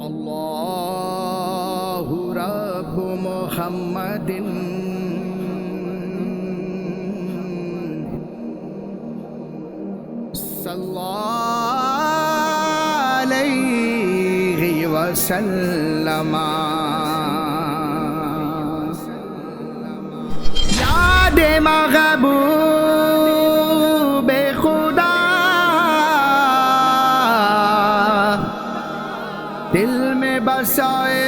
اللہ رب محمد صلی اللہ علیہ وسلم یاد محبوب خدا دل میں بسائے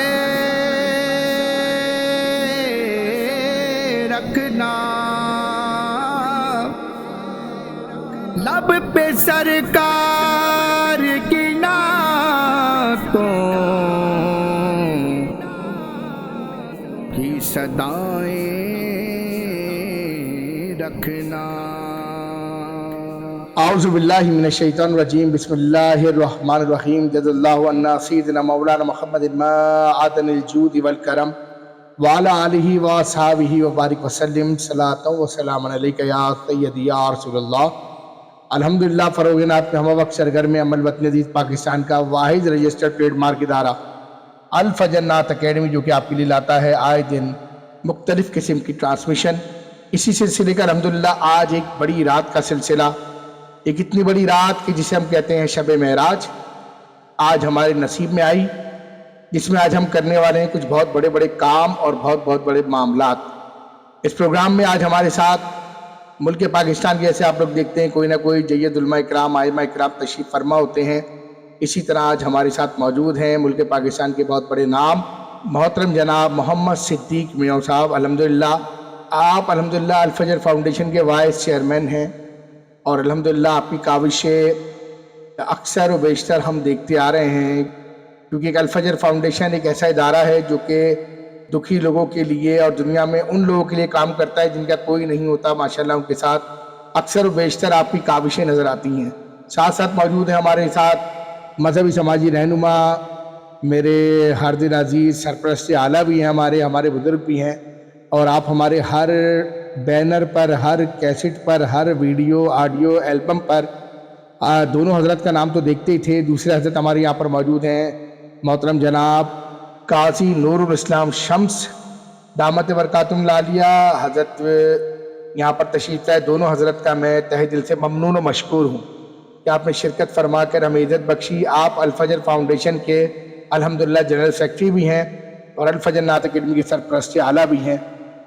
رکھنا، لب پہ سرکار کی نعتوں کی صدائیں رکھنا۔ اعوذ باللہ من الشیطان الرجیم، بسم اللہ الرحمن الرحیم۔ جزا اللہ عنا سیدنا مولانا محمد ما عدن الجود والکرم وعلی آلہ واصحابہ وبارک وسلم صلاۃ و سلام علیک یا سیدی یا رسول اللہ۔ الحمدللہ فروغ نعت میں ہم وقت سرگرم عمل وطن عزیز پاکستان کا واحد رجسٹرڈ ٹریڈ مارک ادارہ الفجر نعت اکیڈمی، جو کہ آپ کے لیے لاتا ہے آئے دن مختلف قسم کی ٹرانسمیشن۔ اسی سلسلے کا الحمدللہ آج ایک بڑی رات کا سلسلہ، ایک اتنی بڑی رات کہ جسے ہم کہتے ہیں شب معراج، آج ہمارے نصیب میں آئی، جس میں آج ہم کرنے والے ہیں کچھ بہت بڑے بڑے کام اور بہت بڑے معاملات۔ اس پروگرام میں آج ہمارے ساتھ ملک پاکستان کے، جیسے آپ لوگ دیکھتے ہیں کوئی نہ کوئی جید علماء اکرام، ائمہ اکرام تشریف فرما ہوتے ہیں، اسی طرح آج ہمارے ساتھ موجود ہیں ملک پاکستان کے بہت بڑے نام محترم جناب محمد صدیق میاں صاحب۔ الحمدللہ آپ الحمدللہ الفجر فاؤنڈیشن کے وائس چیئرمین ہیں، اور الحمدللہ آپ کی کاوشیں اکثر و بیشتر ہم دیکھتے آ رہے ہیں، کیونکہ ایک الفجر فاؤنڈیشن ایک ایسا ادارہ ہے جو کہ دکھی لوگوں کے لیے اور دنیا میں ان لوگوں کے لیے کام کرتا ہے جن کا کوئی نہیں ہوتا۔ ماشاءاللہ ان کے ساتھ اکثر و بیشتر آپ کی کاوشیں نظر آتی ہیں۔ ساتھ ساتھ موجود ہیں ہمارے ساتھ مذہبی سماجی رہنما میرے ہر دن عزیز سرپرست اعلیٰ بھی ہیں، ہمارے بزرگ بھی ہیں، اور آپ ہمارے ہر بینر پر، ہر کیسٹ پر، ہر ویڈیو آڈیو البم پر دونوں حضرت کا نام تو دیکھتے ہی تھے۔ دوسرے حضرت ہمارے یہاں پر موجود ہیں محترم جناب قاضی نور الاسلام شمس دامت برکاتہم العالیہ، حضرت یہاں پر تشریف لائے۔ دونوں حضرت کا میں تہہ دل سے ممنون و مشکور ہوں کہ آپ نے شرکت فرما کر ہمیں عزت بخشی۔ آپ الفجر فاؤنڈیشن کے الحمدللہ جنرل سیکرٹری بھی ہیں، اور الفجر نعت اکیڈمی کے سرپرست اعلیٰ بھی ہیں،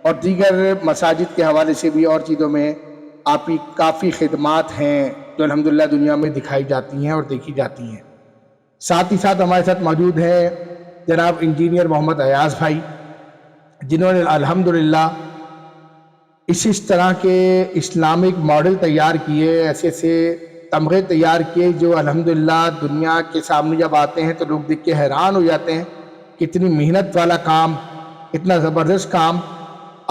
اور دیگر مساجد کے حوالے سے بھی اور چیزوں میں آپ کی کافی خدمات ہیں جو الحمدللہ دنیا میں دکھائی جاتی ہیں اور دیکھی جاتی ہیں۔ ساتھ ہی ساتھ ہمارے ساتھ موجود ہیں جناب انجینئر محمد ایاز بھائی، جنہوں نے الحمدللہ اس طرح کے اسلامک ماڈل تیار کیے، ایسے تمغے تیار کیے جو الحمدللہ دنیا کے سامنے جب آتے ہیں تو لوگ دیکھ کے حیران ہو جاتے ہیں، کتنی محنت والا کام، اتنا زبردست کام۔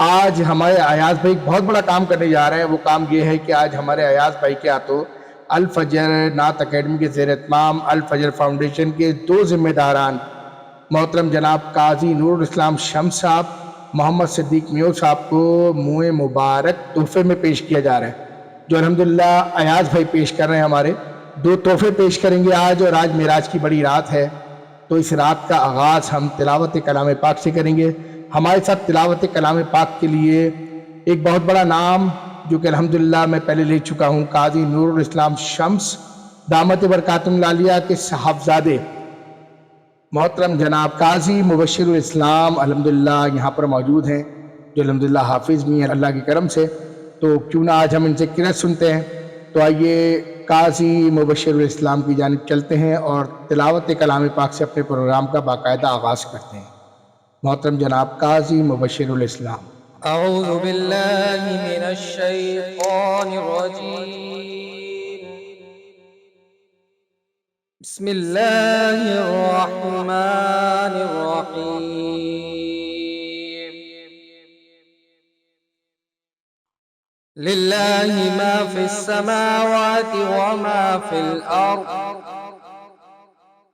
آج ہمارے ایاز بھائی بہت بڑا کام کرنے جا رہے ہیں۔ وہ کام یہ ہے کہ آج ہمارے ایاز بھائی کے ہاتھوں الفجر نعت اکیڈمی کے زیر اہتمام الفجر فاؤنڈیشن کے دو ذمہ داران محترم جناب قاضی نور الاسلام شمس صاحب، محمد صدیق میاں صاحب کو منہ مبارک تحفے میں پیش کیا جا رہا ہے، جو الحمدللہ ایاز بھائی پیش کر رہے ہیں۔ ہمارے دو تحفے پیش کریں گے آج، اور آج معراج کی بڑی رات ہے، تو اس رات کا آغاز ہم تلاوت کلام پاک سے کریں گے۔ ہمارے ساتھ تلاوت کلام پاک کے لیے ایک بہت بڑا نام جو کہ الحمدللہ میں پہلے لے چکا ہوں، قاضی نور الاسلام شمس دامت برکاتہم العالیہ کے صاحبزادے محترم جناب قاضی مبشر الاسلام الحمدللہ یہاں پر موجود ہیں، جو الحمدللہ حافظ بھی ہیں اللہ کے کرم سے۔ تو کیوں نہ آج ہم ان سے قرأت سنتے ہیں۔ تو آئیے قاضی مبشر الاسلام کی جانب چلتے ہیں اور تلاوت کلام پاک سے اپنے پروگرام کا باقاعدہ آغاز کرتے ہیں۔ محترم جناب قاضی مبشر الاسلام۔ اعوذ باللہ من الشیطان الرجیم، بسم اللہ الرحمن الرحیم۔ للہ ما فی السماوات وما فی الارض،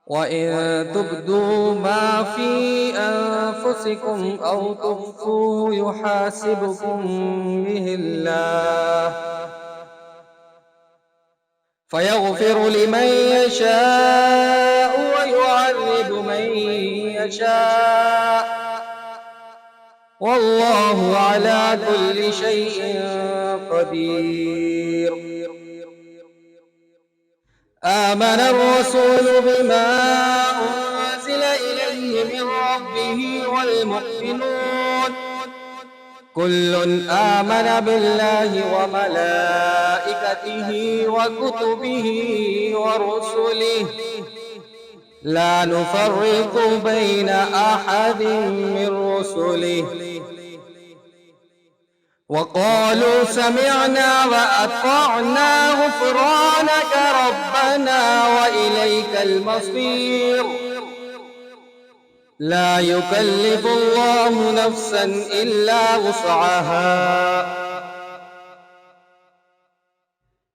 وَإِن تُبْدُوا مَا فِي أَنفُسِكُمْ أَوْ تُخْفُوهُ يُحَاسِبْكُم بِهِ اللَّهُ فَيَغْفِرُ لِمَن يَشَاءُ وَيُعَذِّبُ مَن نشاء والله على كل شيء قدير. آمن الرسول بما أنزل إليه من ربه والمؤمنون كل آمن بالله وملائكته وكتبه ورسله لا نفرق بين أحد من رسله وقالوا سمعنا وأطعنا غفرانك ربنا وإليك المصير. لا يكلف الله نفسا إلا وسعها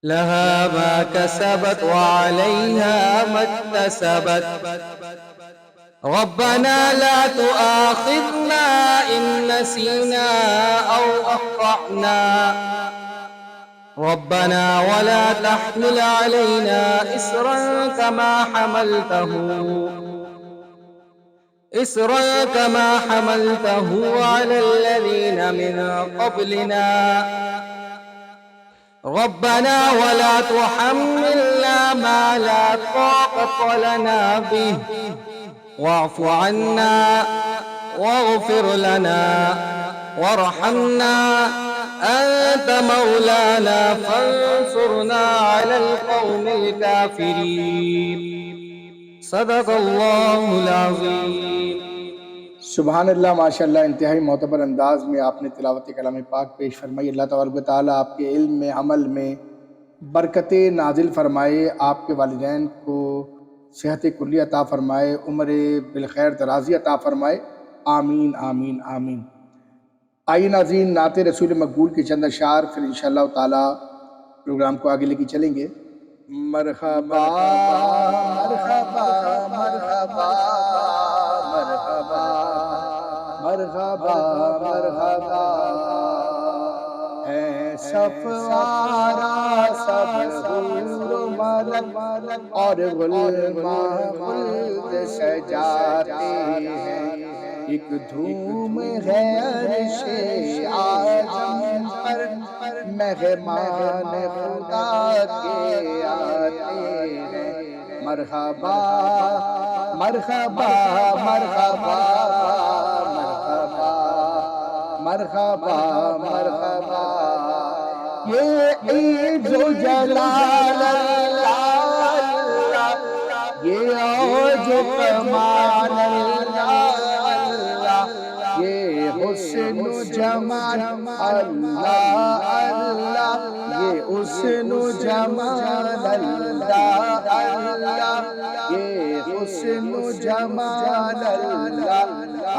لها ما كسبت وعليها ما اكتسبت ربنا لا تؤاخذنا إن نسينا أو أخطأنا ربنا ولا تحمل علينا إصرا كما حملته على الذين من قبلنا ربنا ولا تحملنا ما لا طاقة لنا به واعف عنا واغفر لنا وارحمنا أنت مولانا فانصرنا على القوم الكافرين. صدق اللہ العظیم. سبحان اللہ، ماشاءاللہ. انتہائی معتبر انداز میں آپ نے تلاوت کلام پاک پیش فرمائی. اللہ تبارک و تعالیٰ آپ کے علم میں، عمل میں برکتیں نازل فرمائے، آپ کے والدین کو صحت کلی عطا فرمائے، عمر بالخیر درازی عطا فرمائے. آمین آمین آمین. آئیے ناظرین، نعت رسول مقبول کے چند اشعار، پھر انشاءاللہ تعالیٰ پروگرام کو آگے لے کے چلیں گے. مرحبا مرحبا مرحبا مرحبا مرحبا مرحبا اے سفارا سب حور و ملک اور غلما خلد سجاتے ہیں. ایک دھوم ہے عرش اعظم پر مہمان خدا کے آتے ہیں. مرحبا مرحبا مرحبا مرحبا مرحبا مرحبا. یہ عید و جلال اللہ، یہ عوج و کمال اللہ، یہ حسن و جمال اللہ اللہ، یہ حسن و جمال اللہ اللہ، یہ حسن و جمال اللہ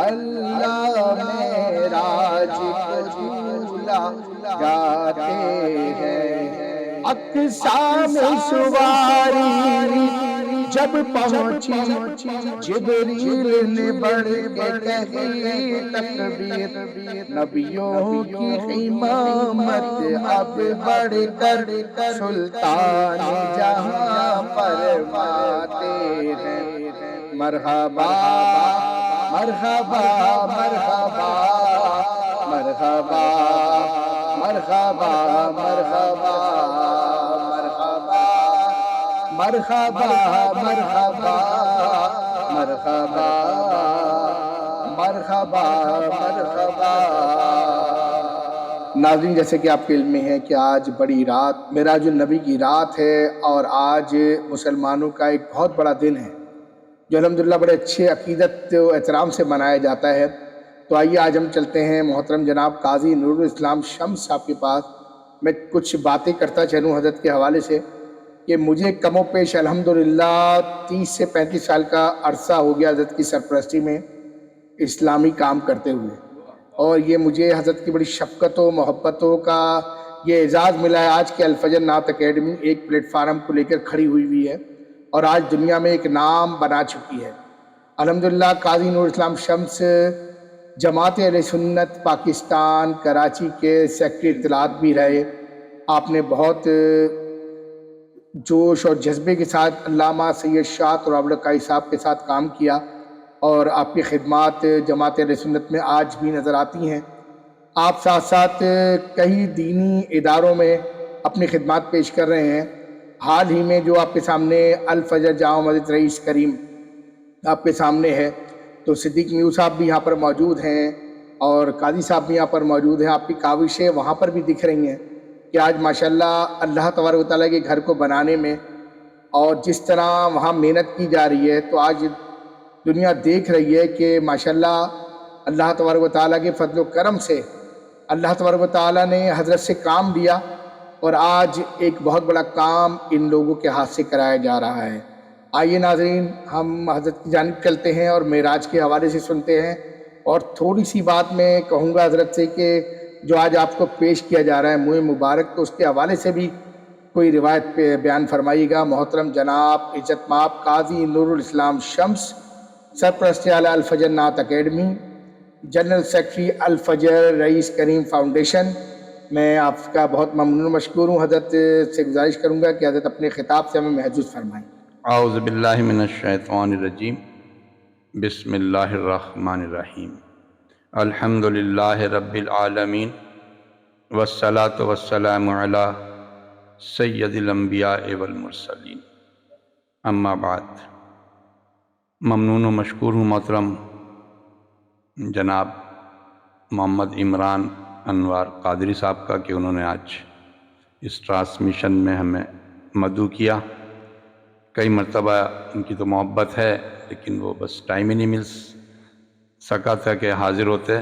اللہ. معراج کو جھولا جاتے ہیں. اقسام سواری جب پہنچی جبریل نے بڑھ کے کہی تکبیر. نبیوں کی امامت اب بڑھ کر سلطان جہاں فرماتے ہیں. مرحبا مرحبا مرحبا مرحبا مرحبا مرحبا مرحبا مرحبا مرحبا مرحبا مرحبا. ناظرین، جیسے کہ آپ کے علم میں ہے کہ آج بڑی رات معراج النبی کی رات ہے، اور آج مسلمانوں کا ایک بہت بڑا دن ہے جو الحمدللہ بڑے اچھے عقیدت و احترام سے منایا جاتا ہے. تو آئیے آج ہم چلتے ہیں محترم جناب قاضی نور الاسلام شمس صاحب کے پاس. میں کچھ باتیں کرتا چلوں حضرت کے حوالے سے کہ مجھے کم و پیش الحمدللہ 30 سے 35 سال کا عرصہ ہو گیا حضرت کی سرپرستی میں اسلامی کام کرتے ہوئے، اور یہ مجھے حضرت کی بڑی شفقت و محبتوں کا یہ اعزاز ملا ہے آج کے الفجر نعت اکیڈمی ایک پلیٹ فارم کو لے کر کھڑی ہوئی ہے اور آج دنیا میں ایک نام بنا چکی ہے. الحمدللہ قاضی نور اسلام شمس جماعت اہل سنت پاکستان کراچی کے سیکرٹری اطلاعات بھی رہے. آپ نے بہت جوش اور جذبے کے ساتھ علامہ سید شاہ تراب لکائی صاحب کے ساتھ کام کیا، اور آپ کی خدمات جماعت اہل سنت میں آج بھی نظر آتی ہیں۔ آپ ساتھ ساتھ کئی دینی اداروں میں اپنی خدمات پیش کر رہے ہیں۔ حال ہی میں جو آپ کے سامنے الفجر جامع مسجد رئیس کریم آپ کے سامنے ہے، تو صدیق نیو صاحب بھی یہاں پر موجود ہیں اور قاضی صاحب بھی یہاں پر موجود ہیں۔ آپ کی کاوشیں وہاں پر بھی دکھ رہی ہیں کہ آج ماشاءاللہ اللہ تبارک و تعالیٰ کے گھر کو بنانے میں اور جس طرح وہاں محنت کی جا رہی ہے، تو آج دنیا دیکھ رہی ہے کہ ماشاءاللہ اللہ تبارک و تعالیٰ کے فضل و کرم سے اللہ تبارک و تعالیٰ نے حضرت سے کام لیا اور آج ایک بہت بڑا کام ان لوگوں کے ہاتھ سے کرایا جا رہا ہے۔ آئیے ناظرین، ہم حضرت کی جانب چلتے ہیں اور معراج کے حوالے سے سنتے ہیں، اور تھوڑی سی بات میں کہوں گا حضرت سے کہ جو آج آپ کو پیش کیا جا رہا ہے منہ مبارک، تو اس کے حوالے سے بھی کوئی روایت پہ بیان فرمائیے گا۔ محترم جناب عزت مآب قاضی نور الاسلام شمس، سرپرست اعلیٰ الفجر نعت اکیڈمی، جنرل سیکرٹری الفجر رئیس کریم فاؤنڈیشن، میں آپ کا بہت ممنون و مشکور ہوں۔ حضرت سے گزارش کروں گا کہ حضرت اپنے خطاب سے ہمیں محظوظ فرمائیں۔ اعوذ باللہ من الشیطان الرجیم، بسم اللہ الرحمن الرحیم، الحمد للہ رب العالمین، والصلاة والسلام علی سید الانبیاء والمرسلین، اما بعد۔ ممنون و مشکور ہوں محترم جناب محمد عمران انوار قادری صاحب کا کہ انہوں نے آج اس ٹرانسمیشن میں ہمیں مدعو کیا۔ کئی مرتبہ ان کی تو محبت ہے، لیکن وہ بس ٹائم ہی نہیں مل سکا تھا کہ حاضر ہوتے۔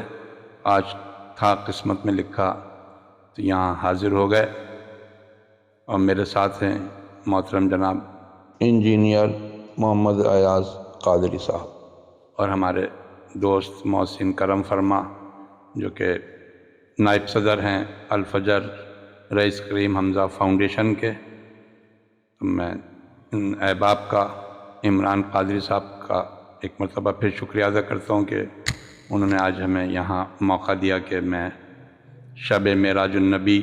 آج تھا قسمت میں لکھا تو یہاں حاضر ہو گئے، اور میرے ساتھ ہیں محترم جناب انجینئر محمد ایاز قادری صاحب، اور ہمارے دوست محسن کرم فرما جو کہ نائب صدر ہیں الفجر رئیس کریم حمزہ فاؤنڈیشن کے۔ تو میں ان احباب کا، عمران قادری صاحب کا ایک مرتبہ پھر شکریہ ادا کرتا ہوں کہ انہوں نے آج ہمیں یہاں موقع دیا کہ میں شب معراج النبی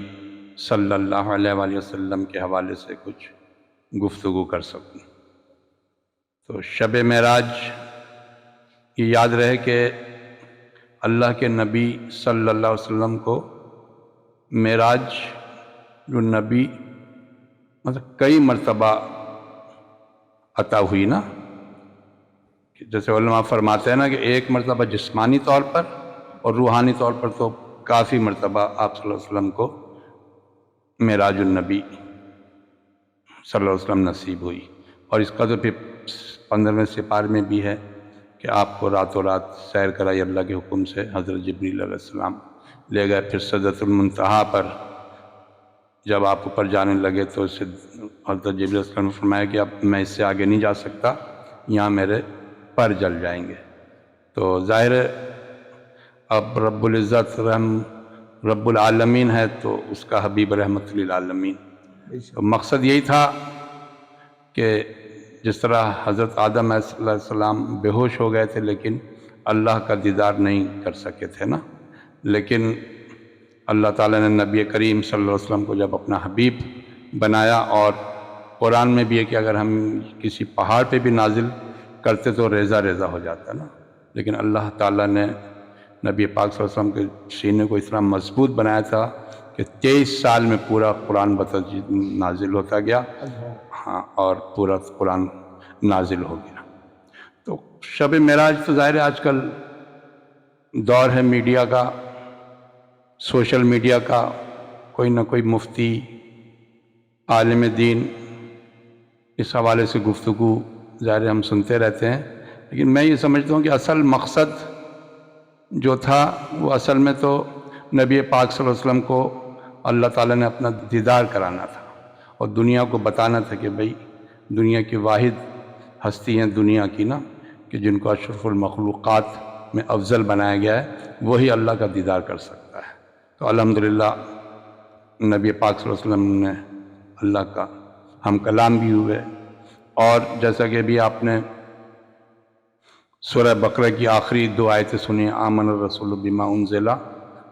صلی اللہ علیہ وآلہ وسلم کے حوالے سے کچھ گفتگو کر سکوں۔ تو شب معراج، یہ یاد رہے کہ اللہ کے نبی صلی اللہ علیہ وسلم کو معراج جو نبی مطلب کئی مرتبہ عطا ہوئی نا، جیسے علماء فرماتے ہیں نا کہ ایک مرتبہ جسمانی طور پر اور روحانی طور پر تو کافی مرتبہ آپ صلی اللہ علیہ وسلم کو معراج النبی صلی اللہ علیہ وسلم نصیب ہوئی۔ اور اس کا تو پھر 15ویں سپارے میں بھی ہے کہ آپ کو راتوں رات سیر کرائی اللہ کے حکم سے، حضرت جبریل علیہ السلام لے گئے۔ پھر سدرۃ المنتہا پر جب آپ اوپر جانے لگے تو اس سے حضرت جبریل علیہ السلام نے فرمایا کہ اب میں اس سے آگے نہیں جا سکتا، یہاں میرے پر جل جائیں گے۔ تو ظاہر ہے اب رب العزت رب العالمین ہے تو اس کا حبیب رحمت للعالمین۔ تو مقصد یہی تھا کہ جس طرح حضرت آدم علیہ السلام بے ہوش ہو گئے تھے لیکن اللہ کا دیدار نہیں کر سکے تھے نا، لیکن اللہ تعالیٰ نے نبی کریم صلی اللہ علیہ وسلم کو جب اپنا حبیب بنایا، اور قرآن میں بھی ہے کہ اگر ہم کسی پہاڑ پہ بھی نازل کرتے تو ریزہ ریزہ ہو جاتا نا، لیکن اللہ تعالیٰ نے نبی پاک صلی اللہ علیہ وسلم کے سینے کو اتنا مضبوط بنایا تھا کہ 23 سال میں پورا قرآن بتدریج نازل ہوتا گیا، ہاں، اور پورا قرآن نازل ہو گیا۔ تو شب معراج تو ظاہر ہے آج کل دور ہے میڈیا کا، سوشل میڈیا کا، کوئی نہ کوئی مفتی، عالم دین اس حوالے سے گفتگو ظاہر ہم سنتے رہتے ہیں، لیکن میں یہ سمجھتا ہوں کہ اصل مقصد جو تھا وہ اصل میں تو نبی پاک صلی اللہ علیہ وسلم کو اللہ تعالیٰ نے اپنا دیدار کرانا تھا، اور دنیا کو بتانا تھا کہ بھئی دنیا کی واحد ہستی ہیں دنیا کی نا، کہ جن کو اشرف المخلوقات میں افضل بنایا گیا ہے، وہی اللہ کا دیدار کر سکتا ہے۔ تو الحمدللہ نبی پاک صلی اللہ علیہ وسلم نے اللہ کا ہم کلام بھی ہوئے، اور جیسا کہ ابھی آپ نے سورہ بقرہ کی آخری 2 آیتیں سنی، آمن الرسول بما انزل،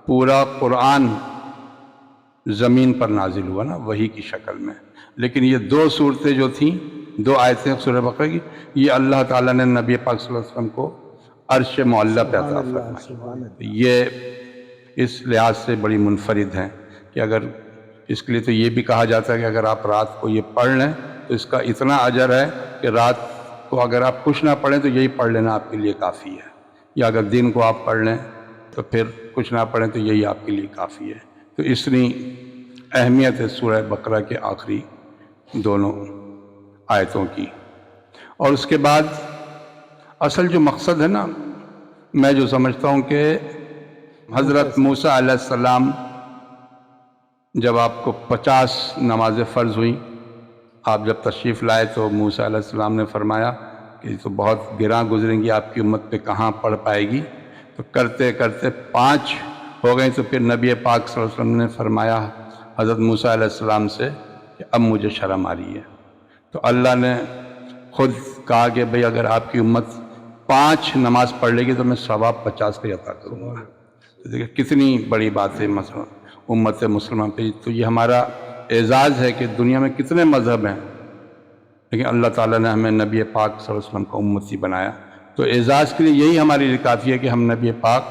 پورا قرآن زمین پر نازل ہوا نا وحی کی شکل میں، لیکن یہ 2 صورتیں جو تھیں، 2 آیتیں سورہ بقرہ کی، یہ اللہ تعالیٰ نے نبی پاک صلی اللہ علیہ وسلم کو عرش معلیٰ پہ عطا فرمائی۔ یہ اس لحاظ سے بڑی منفرد ہیں کہ اگر اس کے لیے تو یہ بھی کہا جاتا ہے کہ اگر آپ رات کو یہ پڑھ لیں تو اس کا اتنا اجر ہے کہ رات کو اگر آپ کچھ نہ پڑھیں تو یہی پڑھ لینا آپ کے لیے کافی ہے، یا اگر دن کو آپ پڑھ لیں تو پھر کچھ نہ پڑھیں تو یہی آپ کے لیے کافی ہے۔ تو اتنی اہمیت ہے سورہ بقرہ کے آخری دونوں آیتوں کی۔ اور اس کے بعد اصل جو مقصد ہے نا، میں جو سمجھتا ہوں کہ حضرت موسیٰ علیہ السلام جب آپ کو 50 نمازیں فرض ہوئیں، آپ جب تشریف لائے تو موسیٰ علیہ السلام نے فرمایا کہ یہ تو بہت گراں گزریں گی آپ کی امت پہ، کہاں پڑھ پائے گی، تو کرتے کرتے 5 ہو گئیں۔ تو پھر نبی پاک صلی اللہ علیہ وسلم نے فرمایا حضرت موسیٰ علیہ السلام سے کہ اب مجھے شرم آ رہی ہے۔ تو اللہ نے خود کہا کہ بھئی اگر آپ کی امت 5 نماز پڑھ لے گی تو میں ثواب 50 کا عطا کروں گا۔ تو دیکھیں کتنی بڑی بات ہے مثلا امت مسلمہ پہ۔ تو یہ ہمارا اعزاز ہے کہ دنیا میں کتنے مذہب ہیں، لیکن اللہ تعالیٰ نے ہمیں نبی پاک صلی اللہ علیہ وسلم کا امتی بنایا۔ تو اعزاز کے لیے یہی ہمارے لیے کافی ہے کہ ہم نبی پاک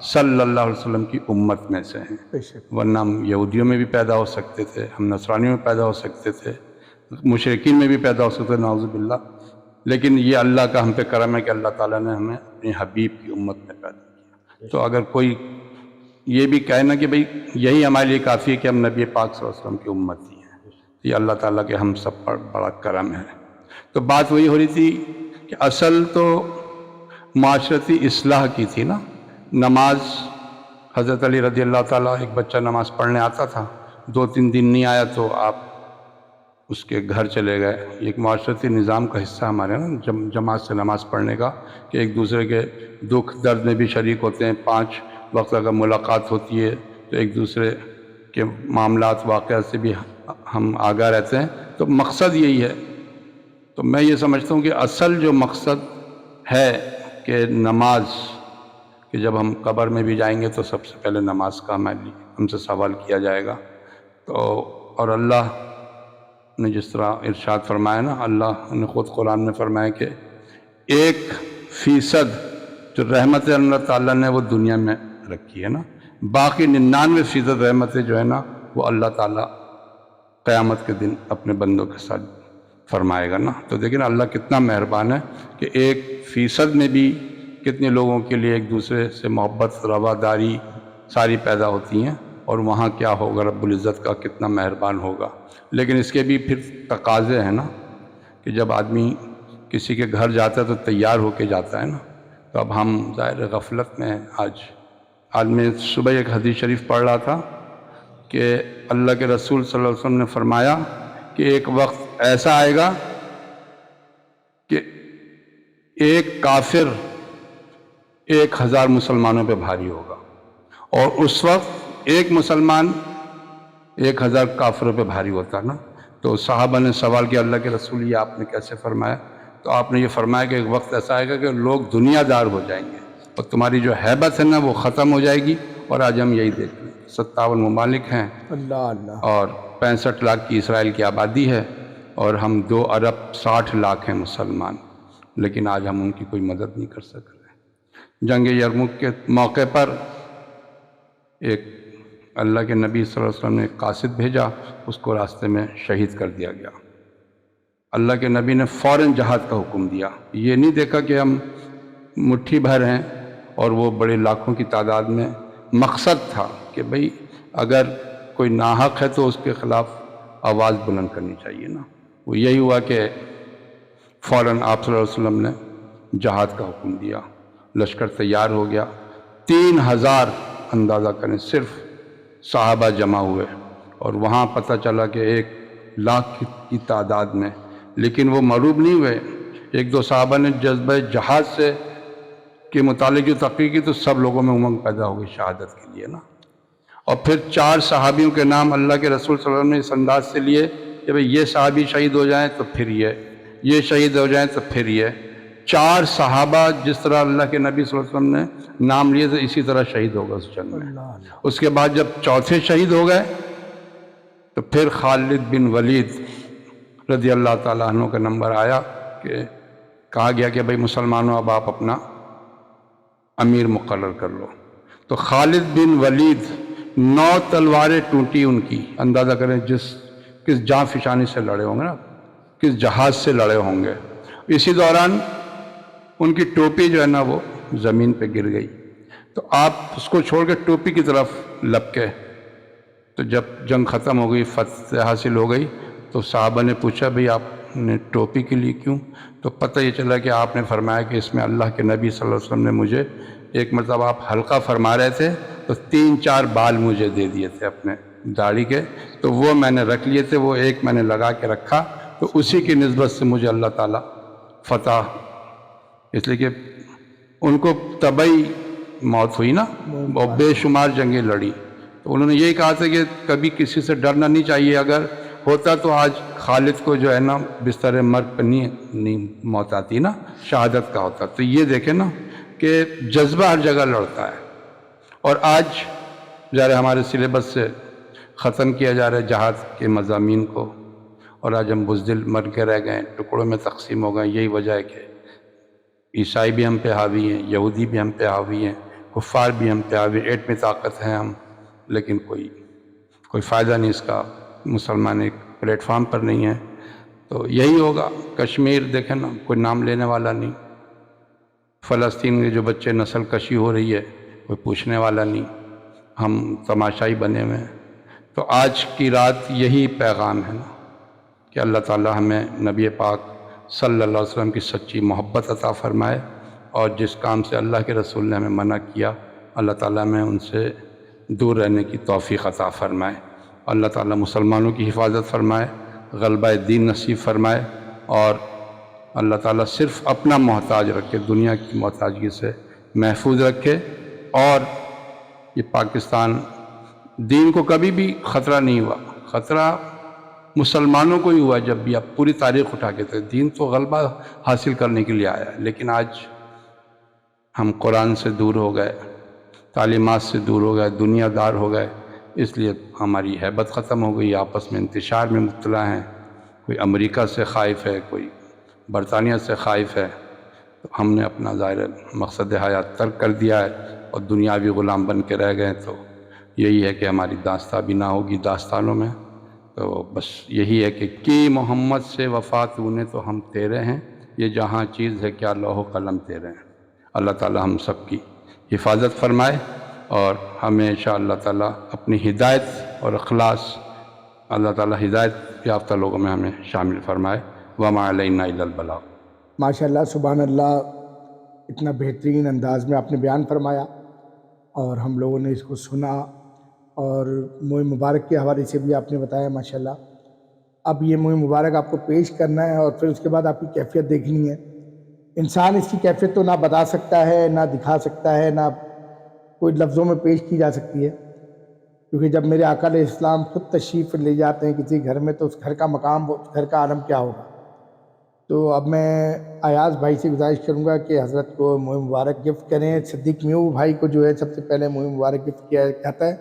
صلی اللہ علیہ وسلم کی امت میں سے ہیں، ورنہ ہم یہودیوں میں بھی پیدا ہو سکتے تھے، ہم نصرانیوں میں پیدا ہو سکتے تھے، مشرکین میں بھی پیدا ہو سکتے تھے، نعوذ باللہ۔ لیکن یہ اللہ کا ہم پہ کرم ہے کہ اللہ تعالیٰ نے ہمیں اپنے حبیب کی امت میں پیدا کیا۔ تو اگر کوئی یہ بھی کہنا کہ بھئی یہی ہمارے لیے کافی ہے کہ ہم نبی پاک صلی اللہ علیہ وسلم کی امتی ہیں، یہ اللہ تعالیٰ کے ہم سب پر بڑا کرم ہے۔ تو بات وہی ہو رہی تھی کہ اصل تو معاشرتی اصلاح کی تھی نا۔ نماز حضرت علی رضی اللہ تعالیٰ، ایک بچہ نماز پڑھنے آتا تھا، 2-3 دن نہیں آیا تو آپ اس کے گھر چلے گئے۔ ایک معاشرتی نظام کا حصہ ہمارے نا جماعت سے نماز پڑھنے کا، کہ ایک دوسرے کے دکھ درد میں بھی شریک ہوتے ہیں۔ 5 وقت اگر ملاقات ہوتی ہے تو ایک دوسرے کے معاملات واقعات سے بھی ہم آگاہ رہتے ہیں۔ تو مقصد یہی ہے۔ تو میں یہ سمجھتا ہوں کہ اصل جو مقصد ہے کہ نماز، کہ جب ہم قبر میں بھی جائیں گے تو سب سے پہلے نماز کا ہم سے سوال کیا جائے گا۔ تو اور اللہ نے جس طرح ارشاد فرمایا نا، اللہ نے خود قرآن میں فرمایا کہ 1% جو رحمت اللہ تعالیٰ نے وہ دنیا میں رکھی ہے نا، باقی 99% رحمتیں جو ہے نا وہ اللہ تعالیٰ قیامت کے دن اپنے بندوں کے ساتھ فرمائے گا نا۔ تو دیکھیں اللہ کتنا مہربان ہے کہ 1% میں بھی کتنے لوگوں کے لیے ایک دوسرے سے محبت، رواداری ساری پیدا ہوتی ہیں، اور وہاں کیا ہوگا، رب العزت کا کتنا مہربان ہوگا۔ لیکن اس کے بھی پھر تقاضے ہیں نا، کہ جب آدمی کسی کے گھر جاتا ہے تو تیار ہو کے جاتا ہے نا۔ تو اب ہم ظاہر غفلت میں آج میں صبح ایک حدیث شریف پڑھ رہا تھا کہ اللہ کے رسول صلی اللہ علیہ وسلم نے فرمایا کہ ایک وقت ایسا آئے گا کہ ایک کافر 1000 مسلمانوں پہ بھاری ہوگا، اور اس وقت ایک مسلمان 1000 کافروں پہ بھاری ہوتا نا۔ تو صحابہ نے سوال کیا اللہ کے رسول یہ آپ نے کیسے فرمایا؟ تو آپ نے یہ فرمایا کہ ایک وقت ایسا آئے گا کہ لوگ دنیا دار ہو جائیں گے اور تمہاری جو ہیبت ہے نا وہ ختم ہو جائے گی۔ اور آج ہم یہی دیکھ لیں، 57 ممالک ہیں اور 65 لاکھ کی اسرائیل کی آبادی ہے، اور ہم 2 ارب 60 لاکھ ہیں مسلمان، لیکن آج ہم ان کی کوئی مدد نہیں کر سک رہے۔ جنگ یرموک کے موقع پر ایک اللہ کے نبی صلی اللہ علیہ وسلم نے ایک قاصد بھیجا، اس کو راستے میں شہید کر دیا گیا۔ اللہ کے نبی نے فوراً جہاد کا حکم دیا، یہ نہیں دیکھا کہ ہم مٹھی بھر ہیں اور وہ بڑے لاکھوں کی تعداد میں۔ مقصد تھا کہ بھئی اگر کوئی ناحق ہے تو اس کے خلاف آواز بلند کرنی چاہیے نا۔ وہ یہی ہوا کہ فوراً آپ صلی اللہ علیہ وسلم نے جہاد کا حکم دیا، لشکر تیار ہو گیا، 3000 اندازہ کریں صرف صحابہ جمع ہوئے، اور وہاں پتہ چلا کہ 1,00,000 کی تعداد میں، لیکن وہ مغلوب نہیں ہوئے۔ 1-2 صحابہ نے جذبہ جہاد سے کے متعلق جو تقریر کی تو سب لوگوں میں امنگ پیدا ہو گئی شہادت کے لیے نا۔ اور پھر 4 صحابیوں کے نام اللہ کے رسول صلی اللہ علیہ وسلم نے اس انداز سے لیے کہ بھئی یہ صحابی شہید ہو جائیں تو پھر یہ شہید ہو جائیں تو پھر یہ 4 صحابہ جس طرح اللہ کے نبی صلی اللہ علیہ وسلم نے نام لیے تو اسی طرح شہید ہوگا اس جنگ میں۔ اس کے بعد جب 4تھے شہید ہو گئے تو پھر خالد بن ولید رضی اللہ تعالیٰ عنہ کا نمبر آیا کہ کہا گیا کہ بھئی مسلمانوں اب آپ اپنا امیر مقرر کر لو۔ تو خالد بن ولید 9 تلواریں ٹوٹی ان کی، اندازہ کریں کس جاں فشانی سے لڑے ہوں گے نا، کس جہاز سے لڑے ہوں گے۔ اسی دوران ان کی ٹوپی جو ہے نا وہ زمین پہ گر گئی، تو آپ اس کو چھوڑ کے ٹوپی کی طرف لپکے۔ تو جب جنگ ختم ہو گئی، فتح حاصل ہو گئی، تو صحابہ نے پوچھا بھئی آپ نے ٹوپی کے لیے کیوں؟ تو پتہ یہ چلا کہ آپ نے فرمایا کہ اس میں اللہ کے نبی صلی اللہ علیہ وسلم نے مجھے ایک مرتبہ آپ حلقہ فرما رہے تھے تو 3-4 بال مجھے دے دیے تھے اپنے داڑھی کے، تو وہ میں نے رکھ لیے تھے، وہ ایک میں نے لگا کے رکھا، تو اسی کی نسبت سے مجھے اللہ تعالیٰ فتح، اس لیے کہ ان کو طبعی موت ہوئی نا، اور بے شمار جنگیں لڑی، تو انہوں نے یہی کہا تھا کہ کبھی کسی سے ڈرنا نہیں چاہیے، اگر ہوتا تو آج خالد کو جو ہے نا بستر مرگ پہ نہیں موت آتی نا، شہادت کا ہوتا۔ تو یہ دیکھیں نا کہ جذبہ ہر جگہ لڑتا ہے، اور آج ظاہر ہمارے سلیبس سے ختم کیا جا رہا ہے جہاد کے مضامین کو، اور آج ہم بزدل مر کے رہ گئے، ٹکڑوں میں تقسیم ہو گئے۔ یہی وجہ ہے کہ عیسائی بھی ہم پہ حاوی ہیں، یہودی بھی ہم پہ حاوی ہیں، کفار بھی ہم پہ حاوی ہیں، ایٹمی طاقت ہیں ہم، لیکن کوئی فائدہ نہیں اس کا، مسلمان ایک پلیٹ فارم پر نہیں ہے۔ تو یہی ہوگا، کشمیر دیکھیں نا کوئی نام لینے والا نہیں، فلسطین کے جو بچے نسل کشی ہو رہی ہے کوئی پوچھنے والا نہیں، ہم تماشائی بنے ہوئے ہیں۔ تو آج کی رات یہی پیغام ہے نا کہ اللہ تعالیٰ ہمیں نبی پاک صلی اللہ علیہ وسلم کی سچی محبت عطا فرمائے، اور جس کام سے اللہ کے رسول نے ہمیں منع کیا اللہ تعالیٰ ہمیں ان سے دور رہنے کی توفیق عطا فرمائے۔ اللہ تعالیٰ مسلمانوں کی حفاظت فرمائے، غلبہ دین نصیب فرمائے، اور اللہ تعالیٰ صرف اپنا محتاج رکھے، دنیا کی محتاجگی سے محفوظ رکھے، اور یہ پاکستان دین کو کبھی بھی خطرہ نہیں ہوا، خطرہ مسلمانوں کو ہی ہوا جب بھی آپ پوری تاریخ اٹھا کے تھے، دین تو غلبہ حاصل کرنے کے لیے آیا ہے، لیکن آج ہم قرآن سے دور ہو گئے، تعلیمات سے دور ہو گئے، دنیا دار ہو گئے، اس لیے ہماری ہیبت ختم ہو گئی، آپس میں انتشار میں مبتلا ہیں، کوئی امریکہ سے خائف ہے، کوئی برطانیہ سے خائف ہے، تو ہم نے اپنا ظاہر مقصد حیات ترک کر دیا ہے اور دنیاوی غلام بن کے رہ گئے۔ تو یہی ہے کہ ہماری داستان بھی نہ ہوگی داستانوں میں، تو بس یہی ہے کہ کی محمد سے وفات ہونے تو ہم تیرے ہیں، یہ جہاں چیز ہے کیا لوح و قلم تیرے ہیں۔ اللہ تعالیٰ ہم سب کی حفاظت فرمائے، اور ہمیشہ اللہ تعالیٰ اپنی ہدایت اور اخلاص، اللہ تعالیٰ ہدایت یافتہ لوگوں میں ہمیں شامل فرمائے۔ وما علینا الا البلاغ۔ ماشاءاللہ، سبحان اللہ، اتنا بہترین انداز میں آپ نے بیان فرمایا اور ہم لوگوں نے اس کو سنا، اور مہم مبارک کے حوالے سے بھی آپ نے بتایا ماشاءاللہ۔ اب یہ مہم مبارک آپ کو پیش کرنا ہے، اور پھر اس کے بعد آپ کی کیفیت دیکھنی ہے۔ انسان اس کی کیفیت تو نہ بتا سکتا ہے، نہ دکھا سکتا ہے، نہ کوئی لفظوں میں پیش کی جا سکتی ہے، کیونکہ جب میرے آقا علیہ السلام خود تشریف لے جاتے ہیں کسی گھر میں تو اس گھر کا مقام، اس گھر کا عالم کیا ہوگا۔ تو اب میں ایاز بھائی سے گزارش کروں گا کہ حضرت کو مہم مبارک گفٹ کریں۔ صدیق میو بھائی کو جو ہے سب سے پہلے مہم مبارک گفٹ کیا جاتا ہے،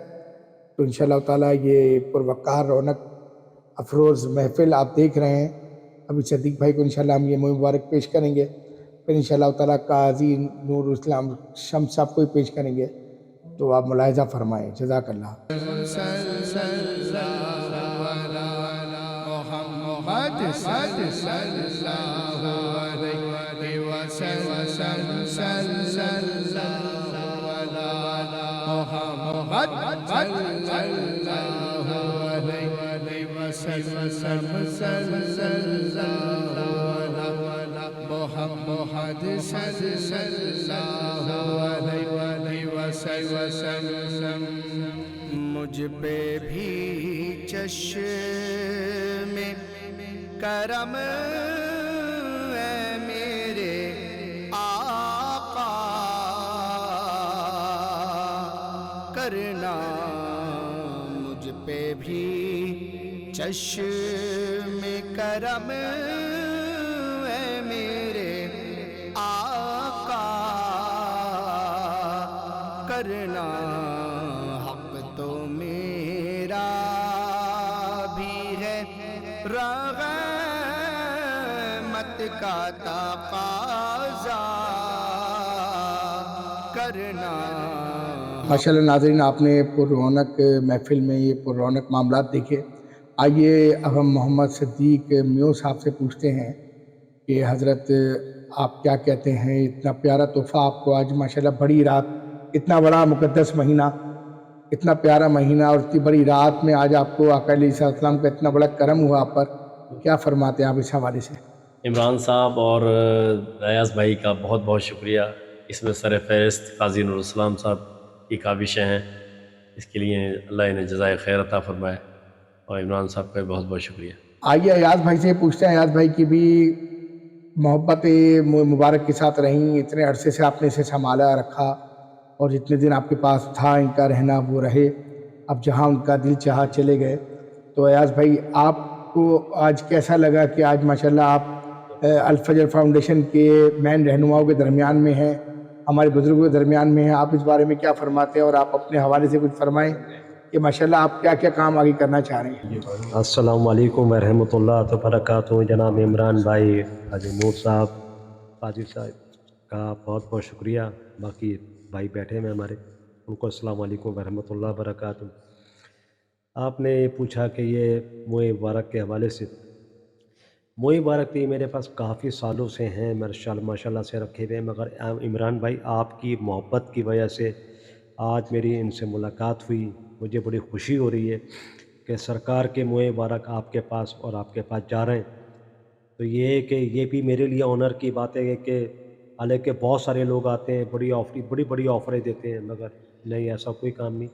تو انشاءاللہ تعالیٰ یہ پروقار رونق افروز محفل آپ دیکھ رہے ہیں۔ ابھی صدیق بھائی کو انشاءاللہ ہم یہ مہم مبارک پیش کریں گے، پھر انشاءاللہ تعالیٰ قاضی نور اسلام شمس صاحب کو ہی پیش کریں گے، تو آپ ملاحظہ فرمائیں۔ جزاک اللہ۔ مجھ پہ بھی چشم کرم اے میرے آقا کرنا، مجھ پہ بھی چشم کرم اے میرے آقا کرنا، حق تو میرا بھی ہے رغبت کا تقاضا کرنا ماشاءاللہ ناظرین، آپ نے پر رونق محفل میں یہ پر رونق معاملات دیکھے۔ آئیے اب ہم محمد صدیق میو صاحب سے پوچھتے ہیں کہ حضرت آپ کیا کہتے ہیں، اتنا پیارا تحفہ آپ کو آج ماشاءاللہ بڑی رات، اتنا بڑا مقدس مہینہ، اتنا پیارا مہینہ اور اتنی بڑی رات میں آج آپ کو آقا علیہ السلام کا اتنا بڑا کرم ہوا آپ پر، کیا فرماتے ہیں آپ اس حوالے سے؟ عمران صاحب اور ریاض بھائی کا بہت بہت شکریہ۔ اس میں سر فہرست قاضی نورالاسلام صاحب کی کاوشیں ہیں، اس کے لیے اللہ انہیں جزائے خیر عطا فرمائے، اور عمران صاحب کا بہت بہت شکریہ۔ آئیے ایاز بھائی سے پوچھتے ہیں، ایاز بھائی کی بھی محبت مبارک کے ساتھ رہیں، اتنے عرصے سے آپ نے اسے سنبھالا رکھا اور جتنے دن آپ کے پاس تھا ان کا رہنا وہ رہے، اب جہاں ان کا دل چاہا چلے گئے۔ تو ایاز بھائی آپ کو آج کیسا لگا کہ آج ماشاءاللہ آپ الفجر فاؤنڈیشن کے مین رہنماؤں کے درمیان میں ہیں، ہمارے بزرگوں کے درمیان میں ہیں، آپ اس بارے میں کیا فرماتے ہیں اور آپ اپنے حوالے سے کچھ فرمائیں کہ ماشاءاللہ آپ کیا کیا کام آگے کرنا چاہ رہے ہیں؟ السلام علیکم ورحمۃ اللہ وبرکاتہ۔ جناب عمران بھائی، حاجی نور صاحب، قاضی صاحب کا بہت بہت شکریہ۔ باقی بھائی بیٹھے ہیں ہمارے، ان کو السلام علیکم ورحمۃ اللہ وبرکاتہ۔ آپ نے پوچھا کہ یہ موئے مبارک کے حوالے سے، موئے مبارک بھی میرے پاس کافی سالوں سے ہیں، ماشاء اللہ سے رکھے ہوئے ہیں، مگر عمران بھائی آپ کی محبت کی وجہ سے آج میری ان سے ملاقات ہوئی، مجھے بڑی خوشی ہو رہی ہے کہ سرکار کے موئے مبارک آپ کے پاس اور آپ کے پاس جا رہے ہیں۔ تو یہ ہے کہ یہ بھی میرے لیے آنر کی بات ہے کہ حالانکہ بہت سارے لوگ آتے ہیں، بڑی آفریں دیتے ہیں، مگر نہیں، ایسا کوئی کام نہیں۔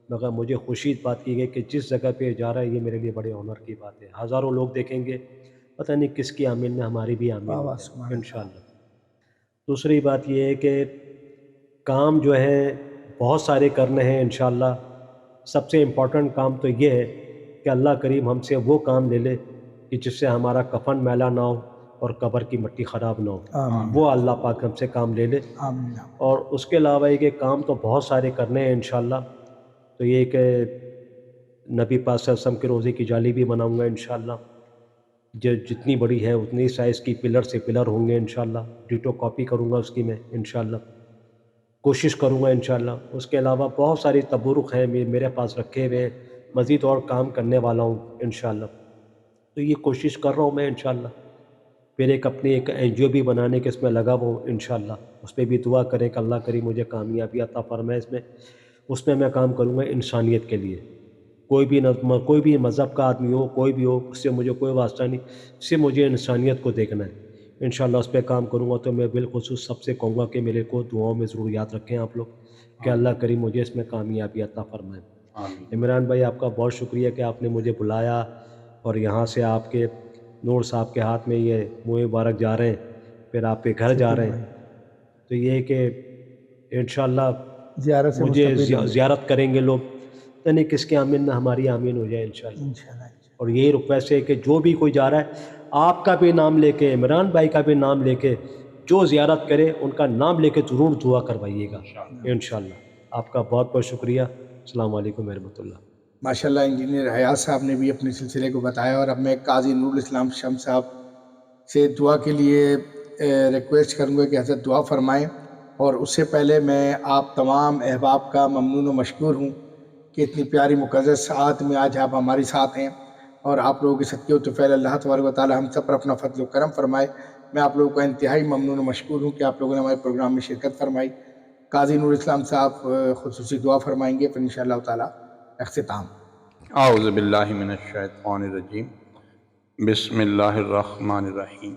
مگر مجھے خوشی اس بات کی ہے کہ جس جگہ پہ جا رہا ہے یہ میرے لیے بڑے آنر کی بات ہے۔ ہزاروں لوگ دیکھیں گے، پتہ نہیں کس کی آمین میں ہماری بھی آمین ہے انشاءاللہ۔ دوسری بات یہ ہے کہ کام جو ہے بہت سارے کرنے ہیں انشاءاللہ۔ سب سے امپورٹنٹ کام تو یہ ہے کہ اللہ کریم ہم سے وہ کام لے لے کہ جس سے ہمارا کفن میلا نہ ہو اور قبر کی مٹی خراب نہ ہو، وہ اللہ پاک ہم سے کام لے لے۔ اور اس کے علاوہ یہ کہ کام تو بہت سارے کرنے ہیں انشاءاللہ۔ تو یہ کہ نبی پاک صلی اللہ علیہ وسلم کے روزے کی جالی بھی بناؤں گا انشاءاللہ، جتنی بڑی ہے اتنی سائز کی، پلر سے پلر ہوں گے انشاءاللہ، ڈیٹو کاپی کروں گا اس کی میں انشاءاللہ، کوشش کروں گا انشاءاللہ۔ اس کے علاوہ بہت ساری تبرک ہیں میرے پاس رکھے ہوئے، مزید اور کام کرنے والا ہوں انشاءاللہ۔ تو یہ کوشش کر رہا ہوں میں انشاءاللہ۔ پھر اپنی ایک NGO بھی بنانے کے اس میں لگا ہوں انشاءاللہ، اس پہ بھی دعا کریں کہ اللہ کریم مجھے کامیابی عطا فرمائے اس میں میں کام کروں گا انسانیت کے لیے۔ کوئی بھی مذہب کا آدمی ہو، کوئی بھی ہو، اس سے مجھے کوئی واسطہ نہیں، اس سے مجھے انسانیت کو دیکھنا ہے انشاءاللہ۔ اس پہ کام کروں گا۔ تو میں بالخصوص سب سے کہوں گا کہ میرے کو دعاؤں میں ضرور یاد رکھیں آپ لوگ کہ اللہ کریم مجھے اس میں کامیابی عطا فرمائے۔ عمران بھائی آپ کا بہت شکریہ کہ آپ نے مجھے بلایا، اور یہاں سے آپ کے نور صاحب کے ہاتھ میں یہ موئے مبارک جا رہے ہیں، پھر آپ کے گھر جا رہے ہیں۔ تو یہ کہ انشاءاللہ مجھے زیارت کریں گے لوگ، یعنی کس کے آمین میں ہماری آمین ہو جائے انشاءاللہ۔ اور یہی ریکویسٹ ہے کہ جو بھی کوئی جا رہا ہے آپ کا بھی نام لے کے، عمران بھائی کا بھی نام لے کے، جو زیارت کرے ان کا نام لے کے ضرور دعا کروائیے گا انشاءاللہ۔ آپ کا بہت بہت شکریہ۔ السلام علیکم ورحمۃ اللہ۔ ماشاءاللہ انجینئر حیات صاحب نے بھی اپنے سلسلے کو بتایا، اور اب میں قاضی نورالاسلام شمس صاحب سے دعا کے لیے ریکویسٹ کروں گا کہ حضرت دعا فرمائیں۔ اور اس سے پہلے میں آپ تمام احباب کا ممنون و مشکور ہوں کہ اتنی پیاری مقدس ساعت میں آج آپ ہمارے ساتھ ہیں، اور آپ لوگوں کے صدقے و طفیل اللہ تبارک و تعالی ہم سب پر اپنا فضل و کرم فرمائے۔ میں آپ لوگوں کا انتہائی ممنون و مشکور ہوں کہ آپ لوگوں نے ہمارے پروگرام میں شرکت فرمائی۔ قاضی نورالاسلام صاحب خصوصی دعا فرمائیں گے، پھر انشاءاللہ تعالی اختتام۔ اعوذ باللہ من الشیطان الرجیم، بسم اللہ الرحمن الرحیم،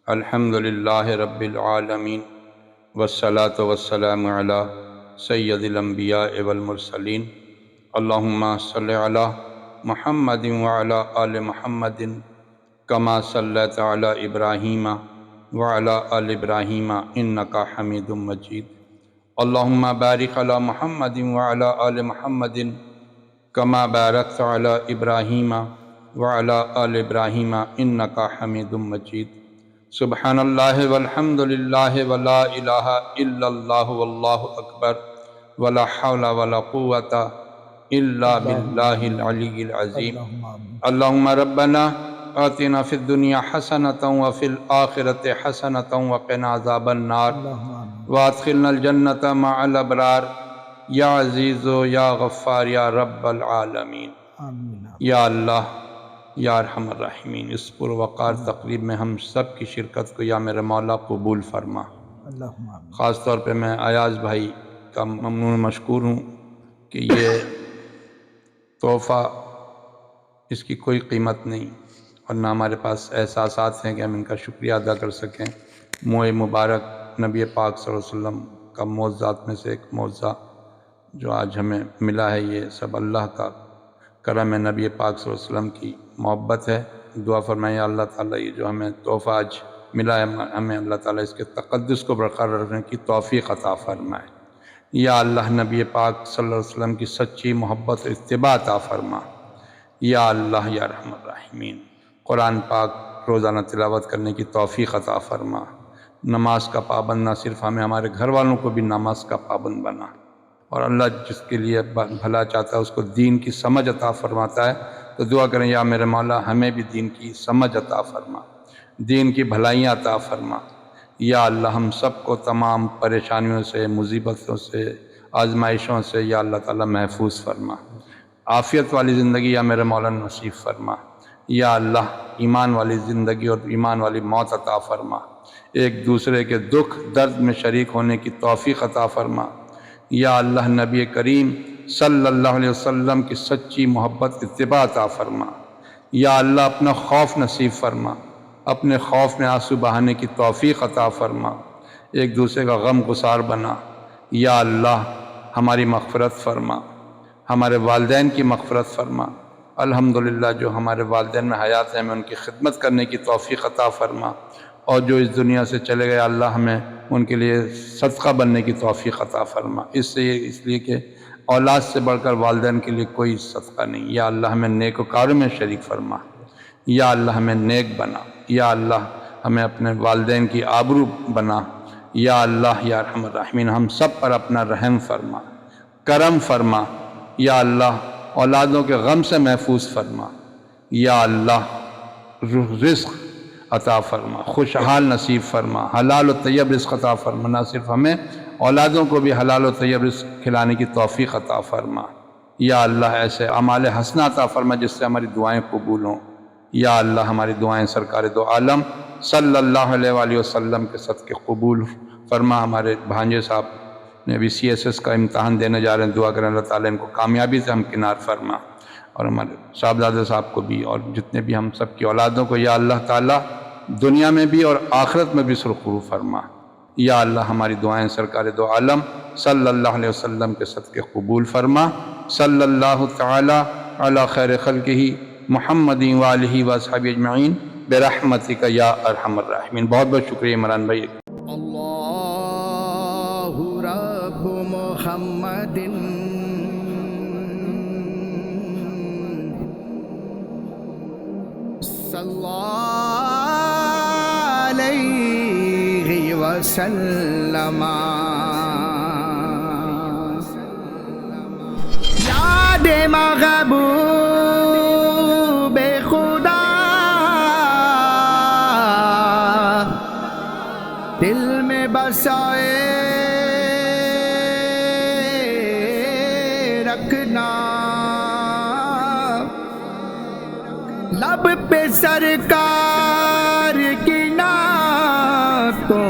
الحمد للہ رب العالمین، والصلاة والسلام علی سید الانبیاء والمرسلین، اللہم صلی علی محمد وعلی آل محمد کما صلیت علی ابراہیم وعلی آل ابراہیم انکا حمید مجید، اللہم بارک علی محمد وعلی آل محمد کما بارکت علی ابراہیم وعلی آل ابراہیم انکا حمید مجید، سبحان اللہ والحمد للہ ولا الہ الا اللہ واللہ اکبر ولا حول ولا قوة الا باللہ العلی العظیم، اللہم ربنا آتنا فی الدنیا حسنة وفی الآخرة حسنة وقنا عذاب النار وادخلنا الجنت مع الابرار یا عزیز و یا غفار یا رب العالمین۔ یا اللہ یا ارحم الراحمین، اس پروقار تقریب میں ہم سب کی شرکت کو یا میرے مولا قبول فرما۔ خاص طور پہ میں ایاز بھائی کا ممنون مشکور ہوں کہ یہ تحفہ اس کی کوئی قیمت نہیں اور نہ ہمارے پاس احساسات ہیں کہ ہم ان کا شکریہ ادا کر سکیں۔ موئے مبارک نبی پاک صلی اللہ علیہ وسلم کا معجزات میں سے ایک معجزہ جو آج ہمیں ملا ہے، یہ سب اللہ کا کرم ہے، نبی پاک صلی اللہ علیہ وسلم کی محبت ہے۔ دعا فرمائیں یا اللہ تعالیٰ یہ جو ہمیں تحفہ آج ملا ہے، ہمیں اللہ تعالیٰ اس کے تقدس کو برقرار رکھنے کی توفیق عطا فرمائے۔ یا اللہ نبی پاک صلی اللہ علیہ وسلم کی سچی محبت و اتباع عطا فرما۔ یا اللہ یا ارحم الراحمین، قرآن پاک روزانہ تلاوت کرنے کی توفیق عطا فرما۔ نماز کا پابند نہ صرف ہمیں، ہمارے گھر والوں کو بھی نماز کا پابند بنا، اور اللہ جس کے لیے بھلا چاہتا ہے اس کو دین کی سمجھ عطا فرماتا ہے۔ تو دعا کریں یا میرے مولا ہمیں بھی دین کی سمجھ عطا فرما، دین کی بھلائیاں عطا فرما۔ یا اللہ ہم سب کو تمام پریشانیوں سے، مصیبتوں سے، آزمائشوں سے یا اللہ تعالیٰ محفوظ فرما۔ عافیت والی زندگی یا میرے مولا نصیب فرما۔ یا اللہ ایمان والی زندگی اور ایمان والی موت عطا فرما۔ ایک دوسرے کے دکھ درد میں شریک ہونے کی توفیق عطا فرما۔ یا اللہ نبی کریم صلی اللہ علیہ وسلم کی سچی محبت اتباع عطا فرما۔ یا اللہ اپنا خوف نصیب فرما، اپنے خوف میں آنسو بہانے کی توفیق عطا فرما، ایک دوسرے کا غم گسار بنا۔ یا اللہ ہماری مغفرت فرما، ہمارے والدین کی مغفرت فرما۔ الحمدللہ جو ہمارے والدین میں حیات ہیں، ہمیں ان کی خدمت کرنے کی توفیق عطا فرما، اور جو اس دنیا سے چلے گئے اللہ ہمیں ان کے لیے صدقہ بننے کی توفیق عطا فرما۔ اس لیے کہ اولاد سے بڑھ کر والدین کے لیے کوئی صدقہ نہیں۔ یا اللہ ہمیں نیک وکاروں میں شریک فرما۔ یا اللہ ہمیں نیک بنا۔ یا اللہ ہمیں اپنے والدین کی آبرو بنا۔ یا اللہ یا ارحم الراحمین ہم سب پر اپنا رحم فرما، کرم فرما۔ یا اللہ اولادوں کے غم سے محفوظ فرما۔ یا اللہ رزق عطا فرما، خوشحال نصیب فرما، حلال و طیب رزق عطا فرما۔ نہ صرف ہمیں، اولادوں کو بھی حلال و طیب رزق کھلانے کی توفیق عطا فرما۔ یا اللہ ایسے اعمال حسنہ عطا فرما جس سے ہماری دعائیں قبول ہوں۔ یا اللہ ہماری دعائیں سرکار دو عالم صلی اللہ علیہ وآلہ وسلم کے صدقے قبول فرما۔ ہمارے بھانجے صاحب نے ابھی CSS کا امتحان دینے جا رہے ہیں، دعا کریں اللہ تعالیٰ ان کو کامیابی سے ہمکنار فرما، اور ہمارے صاحبزادے صاحب کو بھی، اور جتنے بھی ہم سب کی اولادوں کو یا اللہ تعالیٰ دنیا میں بھی اور آخرت میں بھی سرخرو فرما۔ یا اللہ ہماری دعائیں سرکار دو عالم صلی اللہ علیہ وسلم کے صدقے قبول فرما۔ صلی اللہ تعالی علی خیر خلقہ محمد وآلہ وصحبہ اجمعین برحمتک یا ارحم الراحمین۔ بہت بہت شکریہ عمران بھائی۔ اللہ رب محمد صلی اللہ علیہ وسلم، یاد محبوب خدا دل میں بسائے رکھنا، لب پہ سرکار کی نعتوں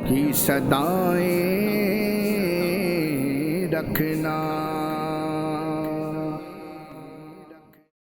کی صدائیں رکھنا۔